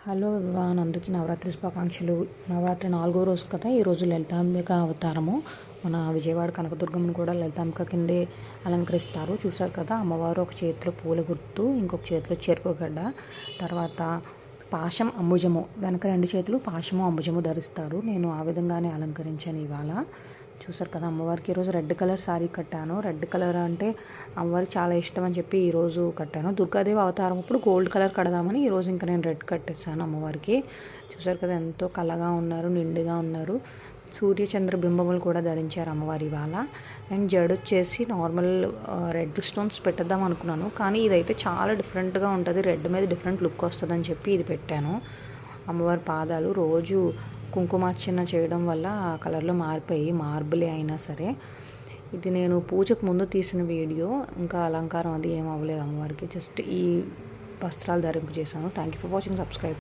Hello everyone, అందరికీ నవరాత్రి శుభాకాంక్షలు. నవరాత్రి 4వ రోజు కదా ఈరోజు. లలితాంబిక అవతారము. మన విజయవాడ కనకదుర్గమ్మను కూడా లలితాంబిక కిందే అలంకరిస్తారు. చూసారు కదా, అమ్మవారు ఒక చేతిలో పూల గుర్తు, ఇంకొక చేతిలో చెరుకు గడ్డ, తర్వాత పాశం అంబుజము, వెనక 2 చేతులు పాశము అంబుజము ధరిస్తారు. నేను ఆ విధంగానే అలంకరించాను ఇవాళ. చూసారు కదా, అమ్మవారికి ఈరోజు రెడ్ కలర్ శారీ కట్టాను. రెడ్ కలర్ అంటే అమ్మవారికి చాలా ఇష్టం అని చెప్పి ఈరోజు కట్టాను. దుర్గాదేవి అవతారం అప్పుడు గోల్డ్ కలర్ కడదామని ఈరోజు ఇంకా నేను రెడ్ కట్టేసాను అమ్మవారికి. చూసారు కదా, ఎంతో కళగా ఉన్నారు, నిండుగా ఉన్నారు. సూర్యచంద్ర బింబములు కూడా ధరించారు అమ్మవారి ఇవాళ. అండ్ జడ వచ్చేసి నార్మల్ రెడ్ స్టోన్స్ పెట్టేద్దాం అనుకున్నాను, కానీ ఇదైతే చాలా డిఫరెంట్గా ఉంటుంది. రెడ్ మీద డిఫరెంట్ లుక్ వస్తుందని చెప్పి ఇది పెట్టాను. అమ్మవారి పాదాలు రోజు కుంకుమార్చన చేయడం వల్ల ఆ కలర్లో మారిపోయి మార్బులే అయినా సరే. ఇది నేను పూజకు ముందు తీసిన వీడియో. ఇంకా అలంకారం అది ఏం అవ్వలేదు అమ్మవారికి. జస్ట్ ఈ వస్త్రాలు ధరింపు చేశాను. Thank you for watching. Subscribe.